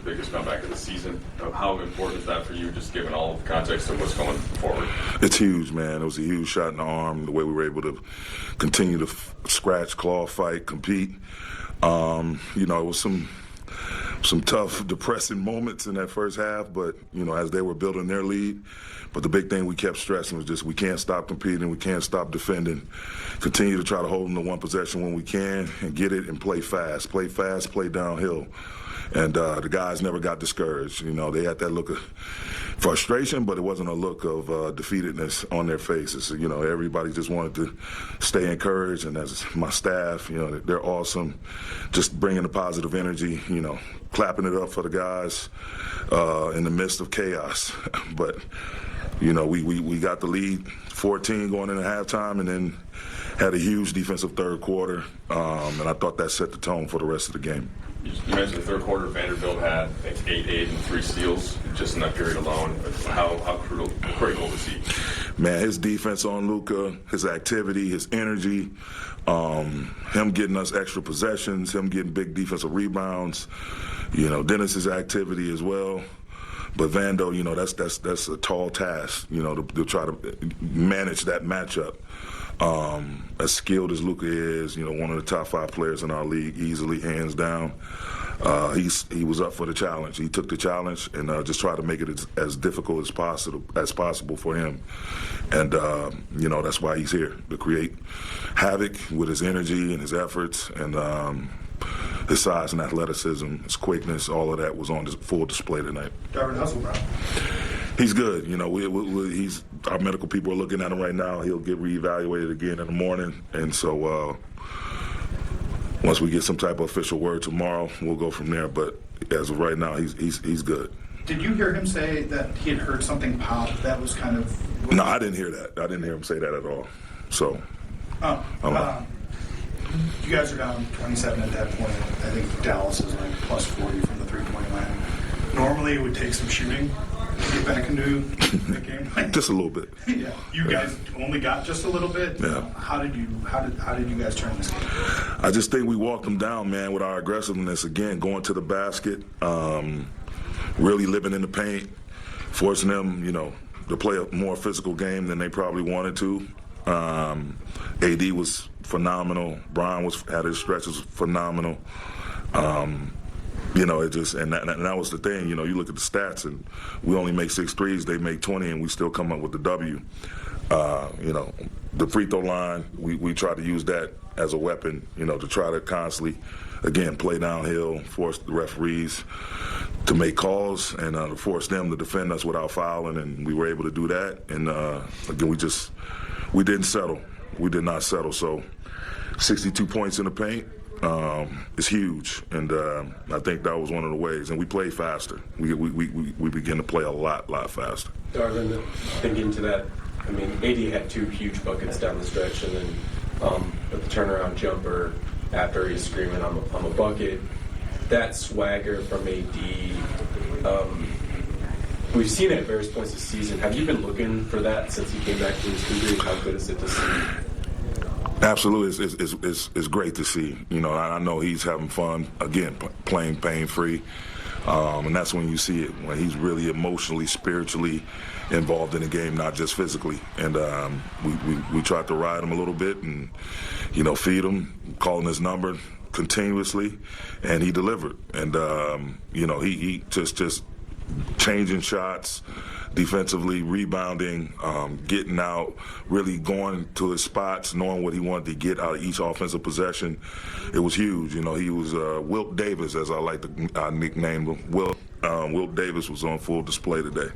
biggest comeback of the season. How important is that for you, just given all of the context of what's going forward? It's huge, man. It was a huge shot in the arm, the way we were able to continue to scratch, claw, fight, compete. It was some tough, depressing moments in that first half, but, as they were building their lead. But the big thing we kept stressing was just we can't stop competing, we can't stop defending. Continue to try to hold them to one possession when we can and get it and play fast, play downhill. And the guys never got discouraged. They had that look of frustration, but it wasn't a look of defeatedness on their faces. Everybody just wanted to stay encouraged, and as my staff, they're awesome. Just bringing the positive energy, clapping it up for the guys in the midst of chaos. But, we got the lead 14 going into halftime and then had a huge defensive third quarter, and I thought that set the tone for the rest of the game. You mentioned the third quarter, Vanderbilt had 8 and 3 steals just in that period alone. How critical was he? Man, his defense on Luka, his activity, his energy, him getting us extra possessions, him getting big defensive rebounds, Dennis's activity as well. But Vando, that's a tall task, to try to manage that matchup. As skilled as Luka is, one of the top 5 players in our league, easily, hands down. He was up for the challenge. He took the challenge and just tried to make it as difficult as possible for him. And that's why he's here, to create havoc with his energy and his efforts, and his size and athleticism, his quickness, all of that was on full display tonight. Darvin, how's Brown? He's good. He's our medical people are looking at him right now. He'll get reevaluated again in the morning, and so once we get some type of official word tomorrow, we'll go from there. But as of right now, he's good. Did you hear him say that he had heard something pop? That was kind of. No, I didn't hear that. I didn't hear him say that at all. So. You guys are down 27 at that point. I think Dallas is like plus 40 from the three-point line. Normally, it would take some shooting to get back into the game. Just a little bit. Yeah. You guys only got just a little bit. Yeah. How did you guys turn this game? I just think we walked them down, man, with our aggressiveness. Again, going to the basket, really living in the paint, forcing them, to play a more physical game than they probably wanted to. AD was phenomenal. Brian had his stretches phenomenal. It just and that was the thing. You look at the stats, and we only make 6 threes. They make 20, and we still come up with the W. The free throw line, we try to use that as a weapon. To try to constantly, again, play downhill, force the referees to make calls, and to force them to defend us without fouling, and we were able to do that. And again, we didn't settle. We did not settle. So 62 points in the paint is huge, and I think that was one of the ways. And we played faster. We began to play a lot faster. Darvin, thinking to that, AD had 2 huge buckets down the stretch, and then the turnaround jumper after he's screaming, I'm a bucket. That swagger from AD, we've seen it at various points this season. Have you been looking for that since he came back to his injury? How good is it to see? Absolutely, it's great to see. I know he's having fun again, playing pain-free, and that's when you see it, when he's really emotionally, spiritually involved in the game, not just physically. And we tried to ride him a little bit, and feed him, calling his number continuously, and he delivered. And he just changing shots, defensively, rebounding, getting out, really going to his spots, knowing what he wanted to get out of each offensive possession. It was huge. He was Wilt Davis, as I like to nickname him. Wilt Davis was on full display today.